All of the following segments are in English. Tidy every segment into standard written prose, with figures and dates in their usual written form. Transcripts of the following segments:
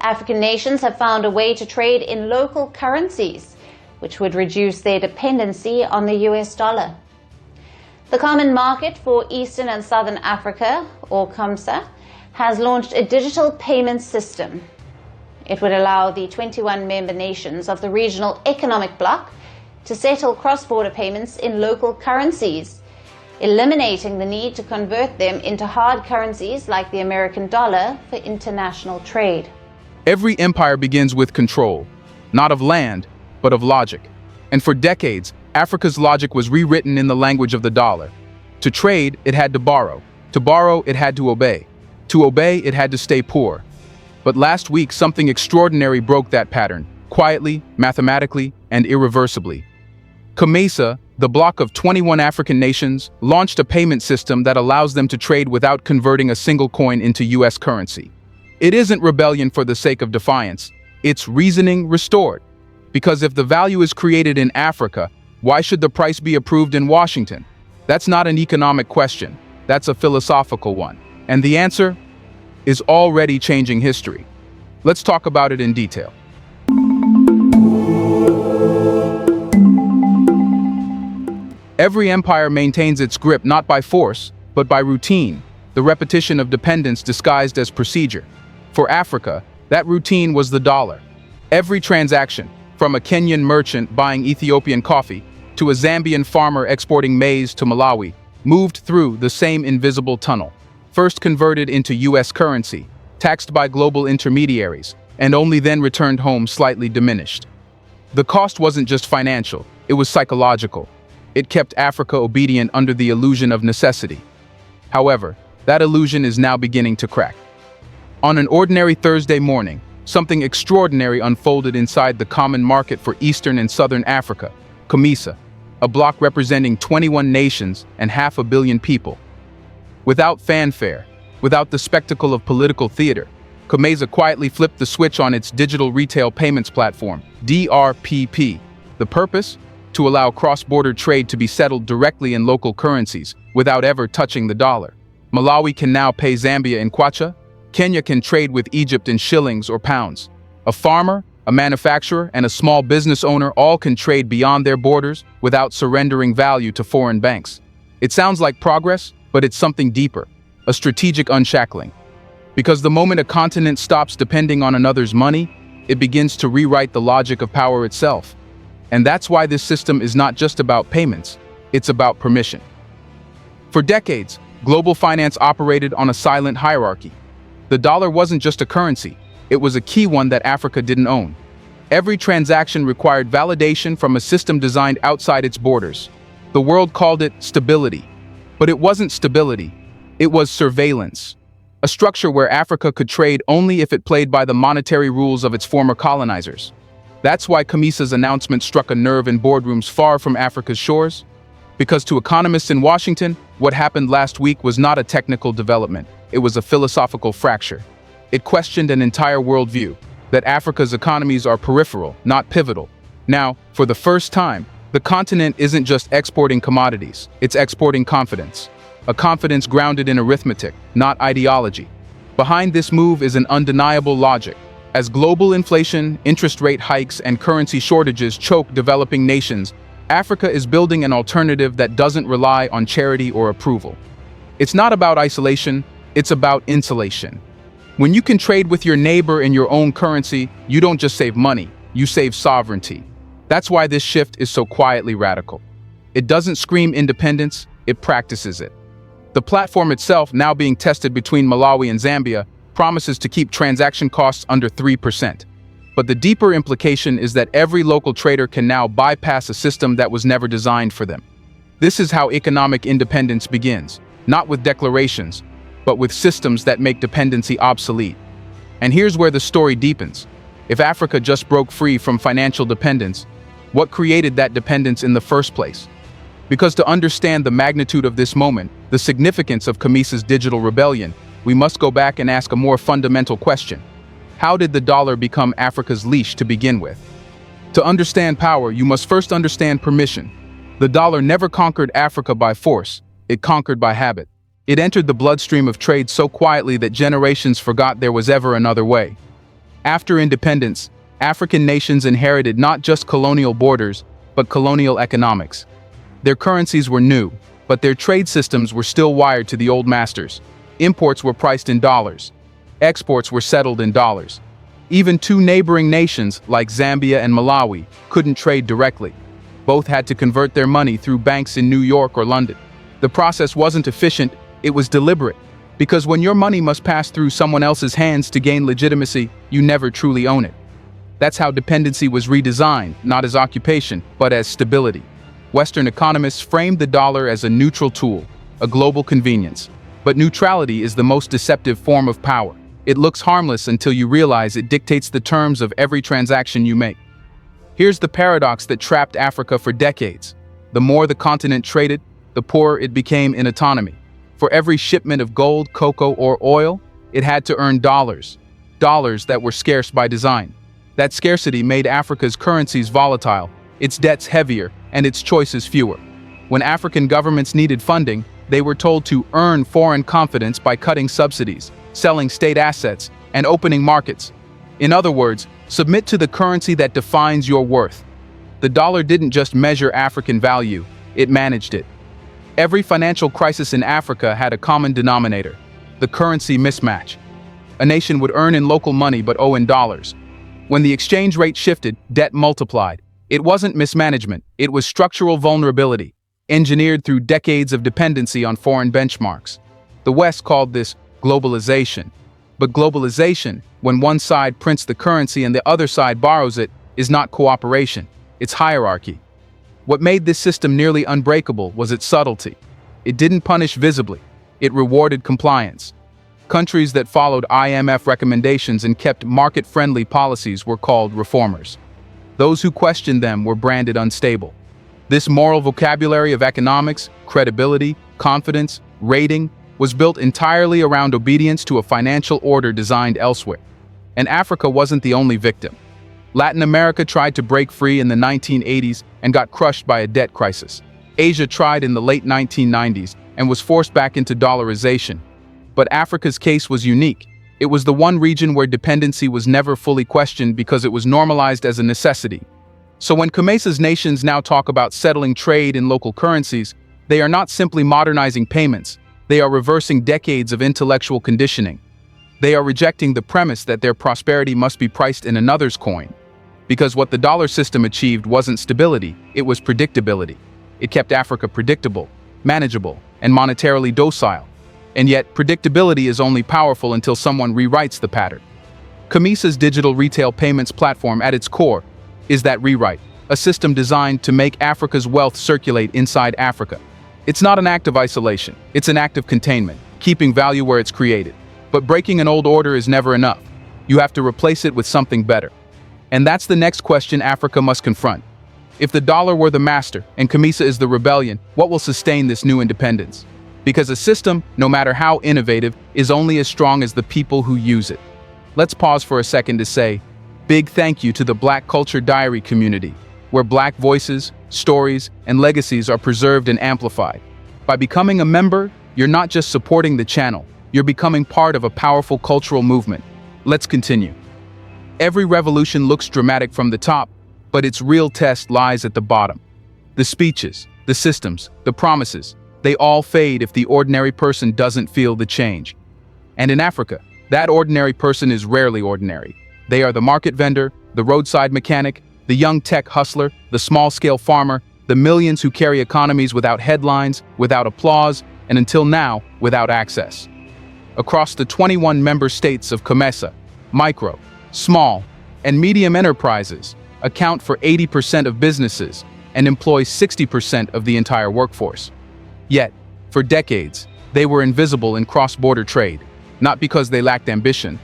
African nations have found a way to trade in local currencies, which would reduce their dependency on the US dollar. The Common Market for Eastern and Southern Africa, or COMESA, has launched a digital payment system. It would allow the 21 member nations of the regional economic bloc to settle cross-border payments in local currencies, eliminating the need to convert them into hard currencies like the American dollar for international trade. Every empire begins with control, not of land, but of logic. And for decades, Africa's logic was rewritten in the language of the dollar. To trade, it had to borrow. To borrow, it had to obey. To obey, it had to stay poor. But last week, something extraordinary broke that pattern, quietly, mathematically, and irreversibly. COMESA, the bloc of 21 African nations, launched a payment system that allows them to trade without converting a single coin into US currency. It isn't rebellion for the sake of defiance, it's reasoning restored. Because if the value is created in Africa, why should the price be approved in Washington? That's not an economic question, that's a philosophical one. And the answer is already changing history. Let's talk about it in detail. Every empire maintains its grip not by force, but by routine, the repetition of dependence disguised as procedure. For Africa, that routine was the dollar. Every transaction, from a Kenyan merchant buying Ethiopian coffee to a Zambian farmer exporting maize to Malawi, moved through the same invisible tunnel. First converted into US currency, taxed by global intermediaries, and only then returned home slightly diminished. The cost wasn't just financial, it was psychological. It kept Africa obedient under the illusion of necessity. However, that illusion is now beginning to crack. On an ordinary Thursday morning, something extraordinary unfolded inside the Common Market for Eastern and Southern Africa, COMESA, a bloc representing 21 nations and 500 million people. Without fanfare, without the spectacle of political theater, COMESA quietly flipped the switch on its digital retail payments platform, DRPP. The purpose? To allow cross-border trade to be settled directly in local currencies without ever touching the dollar. Malawi can now pay Zambia in kwacha. Kenya can trade with Egypt in shillings or pounds. A farmer, a manufacturer, and a small business owner all can trade beyond their borders without surrendering value to foreign banks. It sounds like progress, but it's something deeper, a strategic unshackling. Because the moment a continent stops depending on another's money, it begins to rewrite the logic of power itself. And that's why this system is not just about payments, it's about permission. For decades, global finance operated on a silent hierarchy. The dollar wasn't just a currency, it was a key one that Africa didn't own. Every transaction required validation from a system designed outside its borders. The world called it stability. But it wasn't stability, it was surveillance. A structure where Africa could trade only if it played by the monetary rules of its former colonizers. That's why COMESA's announcement struck a nerve in boardrooms far from Africa's shores. Because to economists in Washington, what happened last week was not a technical development, it was a philosophical fracture. It questioned an entire worldview, that Africa's economies are peripheral, not pivotal. Now, for the first time, the continent isn't just exporting commodities, it's exporting confidence. A confidence grounded in arithmetic, not ideology. Behind this move is an undeniable logic. As global inflation, interest rate hikes, and currency shortages choke developing nations, Africa is building an alternative that doesn't rely on charity or approval. It's not about isolation, it's about insulation. When you can trade with your neighbor in your own currency, you don't just save money, you save sovereignty. That's why this shift is so quietly radical. It doesn't scream independence, it practices it. The platform itself, now being tested between Malawi and Zambia, promises to keep transaction costs under 3%. But the deeper implication is that every local trader can now bypass a system that was never designed for them. This is how economic independence begins, not with declarations, but with systems that make dependency obsolete. And here's where the story deepens. If Africa just broke free from financial dependence, what created that dependence in the first place? Because to understand the magnitude of this moment, the significance of COMESA's digital rebellion, we must go back and ask a more fundamental question. How did the dollar become Africa's leash to begin with? To understand power, you must first understand permission. The dollar never conquered Africa by force, it conquered by habit. It entered the bloodstream of trade so quietly that generations forgot there was ever another way. After independence, African nations inherited not just colonial borders, but colonial economics. Their currencies were new, but their trade systems were still wired to the old masters. Imports were priced in dollars. Exports were settled in dollars. Even two neighboring nations, like Zambia and Malawi, couldn't trade directly. Both had to convert their money through banks in New York or London. The process wasn't efficient, it was deliberate. Because when your money must pass through someone else's hands to gain legitimacy, you never truly own it. That's how dependency was redesigned, not as occupation, but as stability. Western economists framed the dollar as a neutral tool, a global convenience. But neutrality is the most deceptive form of power. It looks harmless until you realize it dictates the terms of every transaction you make. Here's the paradox that trapped Africa for decades. The more the continent traded, the poorer it became in autonomy. For every shipment of gold, cocoa, or oil, it had to earn dollars. Dollars that were scarce by design. That scarcity made Africa's currencies volatile, its debts heavier, and its choices fewer. When African governments needed funding, they were told to earn foreign confidence by cutting subsidies, selling state assets, and opening markets. In other words, submit to the currency that defines your worth. The dollar didn't just measure African value, it managed it. Every financial crisis in Africa had a common denominator: the currency mismatch. A nation would earn in local money but owe in dollars. When the exchange rate shifted, debt multiplied. It wasn't mismanagement, it was structural vulnerability, engineered through decades of dependency on foreign benchmarks. The West called this globalization. But globalization, when one side prints the currency and the other side borrows it, is not cooperation, it's hierarchy. What made this system nearly unbreakable was its subtlety. It didn't punish visibly, it rewarded compliance. Countries that followed IMF recommendations and kept market-friendly policies were called reformers. Those who questioned them were branded unstable. This moral vocabulary of economics, credibility, confidence, rating, was built entirely around obedience to a financial order designed elsewhere. And Africa wasn't the only victim. Latin America tried to break free in the 1980s and got crushed by a debt crisis. Asia tried in the late 1990s and was forced back into dollarization. But Africa's case was unique. It was the one region where dependency was never fully questioned because it was normalized as a necessity. So when COMESA's nations now talk about settling trade in local currencies, they are not simply modernizing payments, they are reversing decades of intellectual conditioning. They are rejecting the premise that their prosperity must be priced in another's coin. Because what the dollar system achieved wasn't stability, it was predictability. It kept Africa predictable, manageable, and monetarily docile. And yet, predictability is only powerful until someone rewrites the pattern. COMESA's digital retail payments platform at its core is that rewrite, a system designed to make Africa's wealth circulate inside Africa. It's not an act of isolation, it's an act of containment, keeping value where it's created. But breaking an old order is never enough. You have to replace it with something better. And that's the next question Africa must confront. If the dollar were the master and COMESA is the rebellion, what will sustain this new independence? Because a system, no matter how innovative, is only as strong as the people who use it. Let's pause for a second to say, big thank you to the Black Culture Diary community, where Black voices, stories, and legacies are preserved and amplified. By becoming a member, you're not just supporting the channel, you're becoming part of a powerful cultural movement. Let's continue. Every revolution looks dramatic from the top, but its real test lies at the bottom. The speeches, the systems, the promises, they all fade if the ordinary person doesn't feel the change. And in Africa, that ordinary person is rarely ordinary. They are the market vendor, the roadside mechanic, the young tech hustler, the small-scale farmer, the millions who carry economies without headlines, without applause, and until now, without access. Across the 21 member states of COMESA, micro, small, and medium enterprises account for 80% of businesses and employ 60% of the entire workforce. Yet, for decades, they were invisible in cross-border trade, not because they lacked ambition,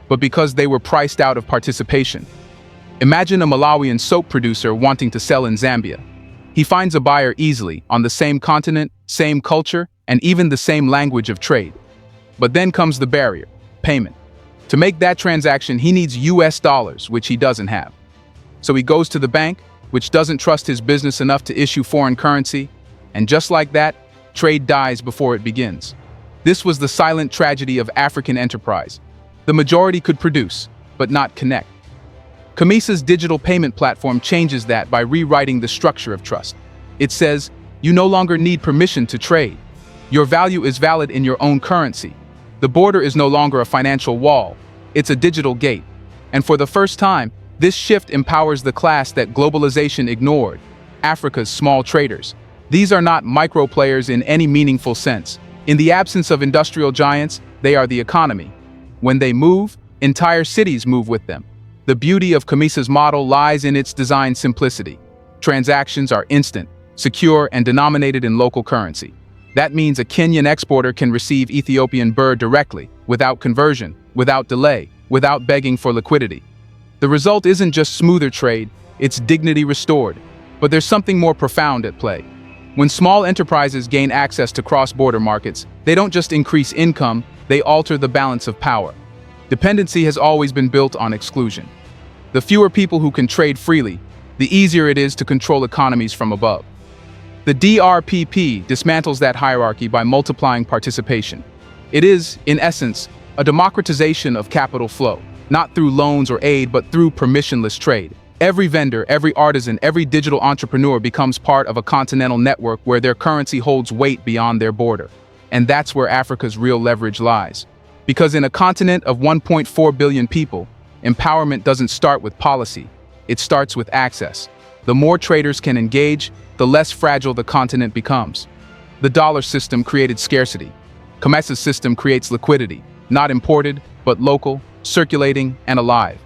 but because they were priced out of participation. Imagine a Malawian soap producer wanting to sell in Zambia. He finds a buyer easily on the same continent, same culture, and even the same language of trade. But then comes the barrier, payment. To make that transaction, he needs US dollars, which he doesn't have. So he goes to the bank, which doesn't trust his business enough to issue foreign currency, and just like that, trade dies before it begins. This was the silent tragedy of African enterprise. The majority could produce, but not connect. COMESA's digital payment platform changes that by rewriting the structure of trust. It says, you no longer need permission to trade. Your value is valid in your own currency. The border is no longer a financial wall, it's a digital gate. And for the first time, this shift empowers the class that globalization ignored, Africa's small traders. These are not micro players in any meaningful sense. In the absence of industrial giants, they are the economy. When they move, entire cities move with them. The beauty of COMESA's model lies in its design simplicity. Transactions are instant, secure, and denominated in local currency. That means a Kenyan exporter can receive Ethiopian birr directly, without conversion, without delay, without begging for liquidity. The result isn't just smoother trade, it's dignity restored. But there's something more profound at play. When small enterprises gain access to cross-border markets, they don't just increase income, they alter the balance of power. Dependency has always been built on exclusion. The fewer people who can trade freely, the easier it is to control economies from above. The DRPP dismantles that hierarchy by multiplying participation. It is, in essence, a democratization of capital flow, not through loans or aid, but through permissionless trade. Every vendor, every artisan, every digital entrepreneur becomes part of a continental network where their currency holds weight beyond their border. And that's where Africa's real leverage lies. Because in a continent of 1.4 billion people, empowerment doesn't start with policy, it starts with access. The more traders can engage, the less fragile the continent becomes. The dollar system created scarcity. COMESA's system creates liquidity, not imported, but local, circulating, and alive.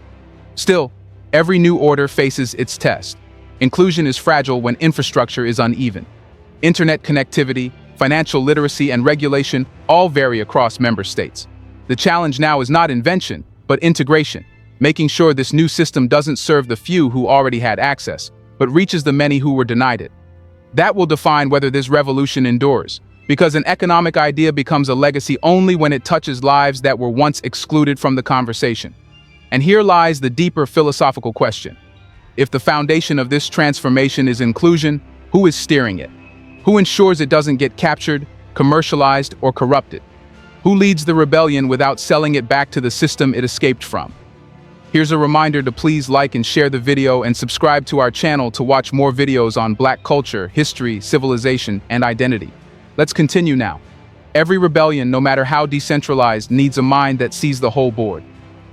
Still, every new order faces its test. Inclusion is fragile when infrastructure is uneven. Internet connectivity, financial literacy, and regulation all vary across member states. The challenge now is not invention, but integration, making sure this new system doesn't serve the few who already had access, but reaches the many who were denied it. That will define whether this revolution endures, because an economic idea becomes a legacy only when it touches lives that were once excluded from the conversation. And here lies the deeper philosophical question. If the foundation of this transformation is inclusion, who is steering it? Who ensures it doesn't get captured, commercialized, or corrupted? Who leads the rebellion without selling it back to the system it escaped from? Here's a reminder to please like and share the video and subscribe to our channel to watch more videos on Black culture, history, civilization, and identity. Let's continue now. Every rebellion, no matter how decentralized, needs a mind that sees the whole board.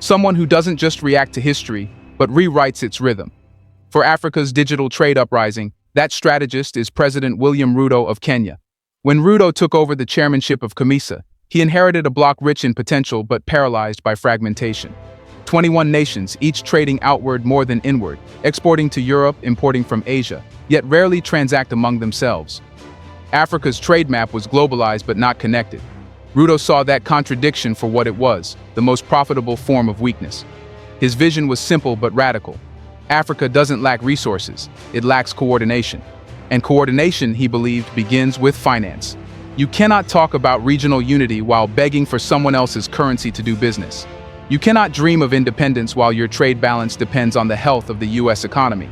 Someone who doesn't just react to history, but rewrites its rhythm. For Africa's digital trade uprising, that strategist is President William Ruto of Kenya. When Ruto took over the chairmanship of COMESA, he inherited a bloc rich in potential but paralyzed by fragmentation. 21 nations, each trading outward more than inward, exporting to Europe, importing from Asia, yet rarely transact among themselves. Africa's trade map was globalized but not connected. Ruto saw that contradiction for what it was, the most profitable form of weakness. His vision was simple but radical. Africa doesn't lack resources, it lacks coordination. And coordination, he believed, begins with finance. You cannot talk about regional unity while begging for someone else's currency to do business. You cannot dream of independence while your trade balance depends on the health of the US economy.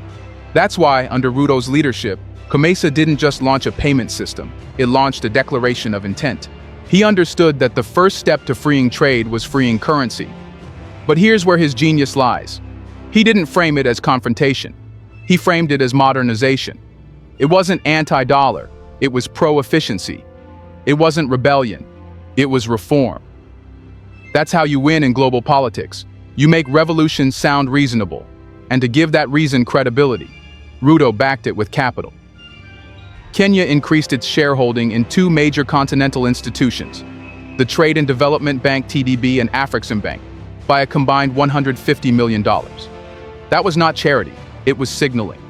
That's why, under Ruto's leadership, COMESA didn't just launch a payment system, it launched a declaration of intent. He understood that the first step to freeing trade was freeing currency. But here's where his genius lies. He didn't frame it as confrontation. He framed it as modernization. It wasn't anti-dollar, it was pro-efficiency. It wasn't rebellion, it was reform. That's how you win in global politics. You make revolutions sound reasonable. And to give that reason credibility, Ruto backed it with capital. Kenya increased its shareholding in two major continental institutions, the Trade and Development Bank (TDB) and African Bank, by a combined $150 million. That was not charity, it was signaling.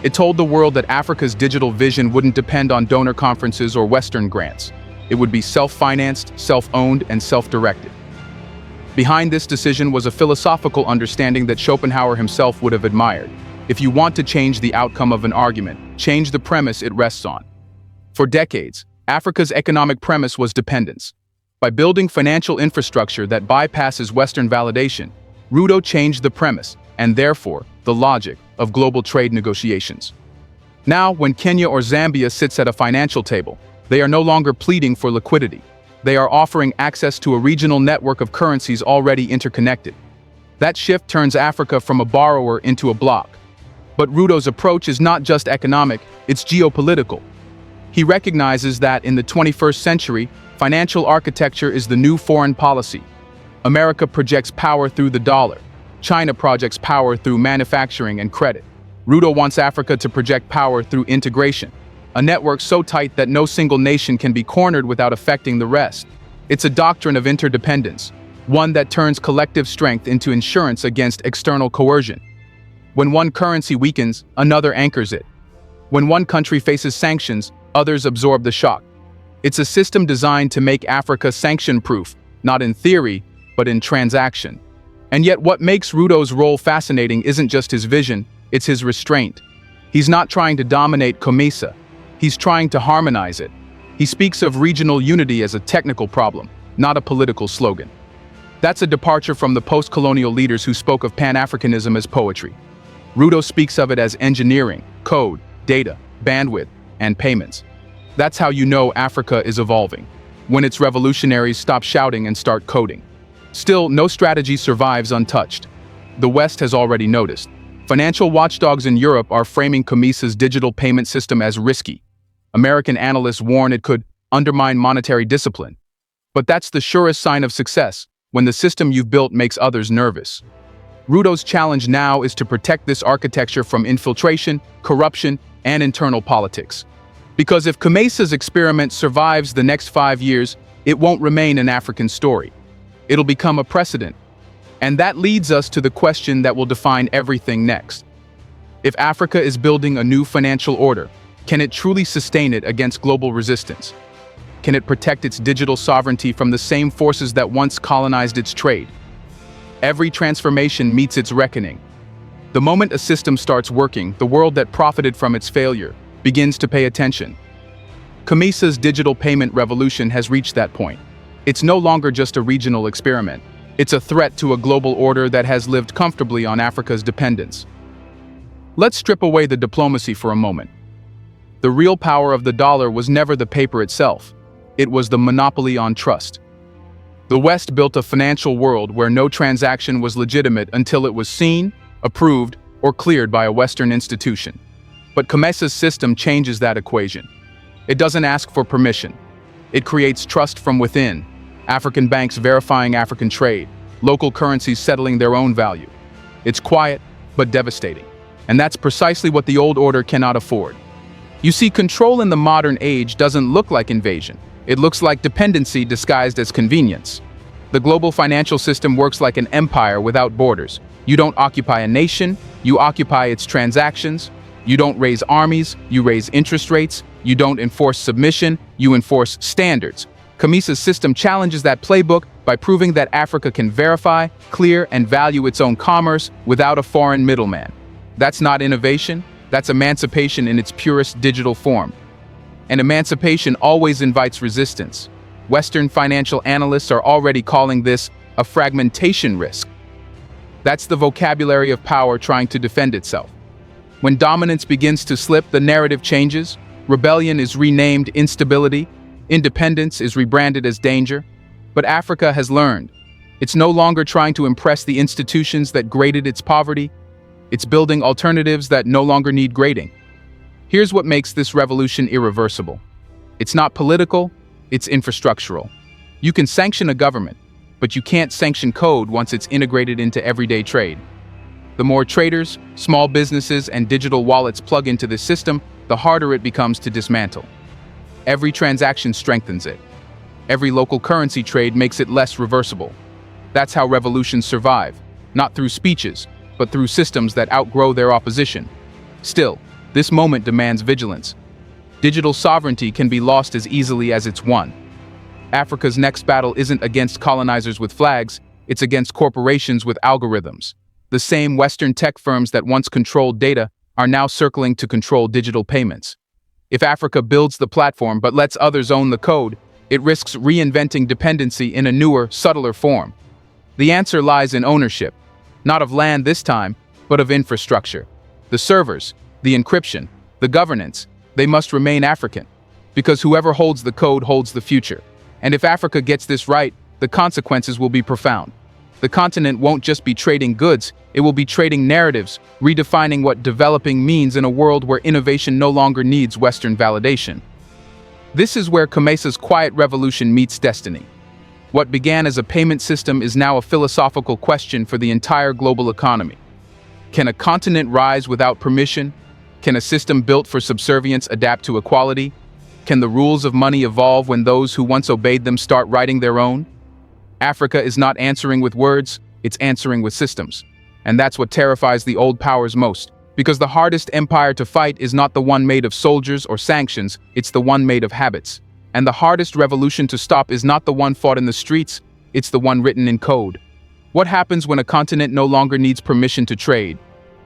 It told the world that Africa's digital vision wouldn't depend on donor conferences or Western grants. It would be self-financed, self-owned, and self-directed. Behind this decision was a philosophical understanding that Schopenhauer himself would have admired. If you want to change the outcome of an argument, change the premise it rests on. For decades, Africa's economic premise was dependence. By building financial infrastructure that bypasses Western validation, Ruto changed the premise, and therefore, the logic, of global trade negotiations. Now, when Kenya or Zambia sits at a financial table, they are no longer pleading for liquidity. They are offering access to a regional network of currencies already interconnected. That shift turns Africa from a borrower into a bloc. But Ruto's approach is not just economic, it's geopolitical. He recognizes that in the 21st century, financial architecture is the new foreign policy. America projects power through the dollar. China projects power through manufacturing and credit. Ruto wants Africa to project power through integration, a network so tight that no single nation can be cornered without affecting the rest. It's a doctrine of interdependence, one that turns collective strength into insurance against external coercion. When one currency weakens, another anchors it. When one country faces sanctions, others absorb the shock. It's a system designed to make Africa sanction-proof, not in theory, but in transaction. And yet what makes Ruto's role fascinating isn't just his vision, it's his restraint. He's not trying to dominate COMESA. He's trying to harmonize it. He speaks of regional unity as a technical problem, not a political slogan. That's a departure from the post-colonial leaders who spoke of Pan-Africanism as poetry. Ruto speaks of it as engineering, code, data, bandwidth, and payments. That's how you know Africa is evolving, when its revolutionaries stop shouting and start coding. Still, no strategy survives untouched. The West has already noticed. Financial watchdogs in Europe are framing COMESA's digital payment system as risky. American analysts warn it could undermine monetary discipline. But that's the surest sign of success, when the system you've built makes others nervous. Ruto's challenge now is to protect this architecture from infiltration, corruption, and internal politics. Because if COMESA's experiment survives the next 5 years, it won't remain an African story. It'll become a precedent. And that leads us to the question that will define everything next. If Africa is building a new financial order, can it truly sustain it against global resistance? Can it protect its digital sovereignty from the same forces that once colonized its trade? Every transformation meets its reckoning. The moment a system starts working, the world that profited from its failure begins to pay attention. COMESA's digital payment revolution has reached that point. It's no longer just a regional experiment. It's a threat to a global order that has lived comfortably on Africa's dependence. Let's strip away the diplomacy for a moment. The real power of the dollar was never the paper itself. It was the monopoly on trust. The West built a financial world where no transaction was legitimate until it was seen, approved, or cleared by a Western institution. But COMESA's system changes that equation. It doesn't ask for permission. It creates trust from within. African banks verifying African trade, local currencies settling their own value. It's quiet, but devastating. And that's precisely what the old order cannot afford. You see, control in the modern age doesn't look like invasion. It looks like dependency disguised as convenience. The global financial system works like an empire without borders. You don't occupy a nation, you occupy its transactions. You don't raise armies, you raise interest rates. You don't enforce submission, you enforce standards. COMESA's system challenges that playbook by proving that Africa can verify, clear, and value its own commerce without a foreign middleman. That's not innovation, that's emancipation in its purest digital form. And emancipation always invites resistance. Western financial analysts are already calling this a fragmentation risk. That's the vocabulary of power trying to defend itself. When dominance begins to slip, the narrative changes. Rebellion is renamed instability. Independence is rebranded as danger. But Africa has learned. It's no longer trying to impress the institutions that graded its poverty. It's building alternatives that no longer need grading. Here's what makes this revolution irreversible. It's not political, it's infrastructural. You can sanction a government, but you can't sanction code once it's integrated into everyday trade. The more traders, small businesses, and digital wallets plug into this system, the harder it becomes to dismantle. Every transaction strengthens it. Every local currency trade makes it less reversible. That's how revolutions survive, not through speeches, but through systems that outgrow their opposition. Still, this moment demands vigilance. Digital sovereignty can be lost as easily as it's won. Africa's next battle isn't against colonizers with flags, it's against corporations with algorithms. The same Western tech firms that once controlled data are now circling to control digital payments. If Africa builds the platform but lets others own the code, it risks reinventing dependency in a newer, subtler form. The answer lies in ownership, not of land this time, but of infrastructure. The servers, the encryption, the governance, they must remain African, because whoever holds the code holds the future. And if Africa gets this right, the consequences will be profound. The continent won't just be trading goods, it will be trading narratives, redefining what developing means in a world where innovation no longer needs Western validation. This is where COMESA's quiet revolution meets destiny. What began as a payment system is now a philosophical question for the entire global economy. Can a continent rise without permission? Can a system built for subservience adapt to equality? Can the rules of money evolve when those who once obeyed them start writing their own? Africa is not answering with words, it's answering with systems. And that's what terrifies the old powers most, because the hardest empire to fight is not the one made of soldiers or sanctions, it's the one made of habits. And the hardest revolution to stop is not the one fought in the streets, it's the one written in code. What happens when a continent no longer needs permission to trade?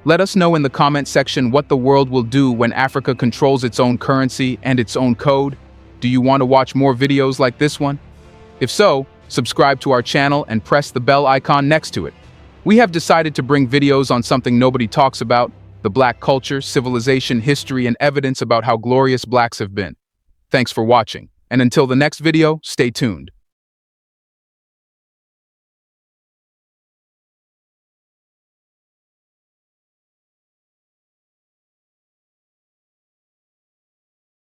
Let us know in the comment section what the world will do when Africa controls its own currency and its own code. Do you want to watch more videos like this one? If so, subscribe to our channel and press the bell icon next to it. We have decided to bring videos on something nobody talks about, the Black culture, civilization, history, and evidence about how glorious Blacks have been. Thanks for watching, and until the next video, stay tuned.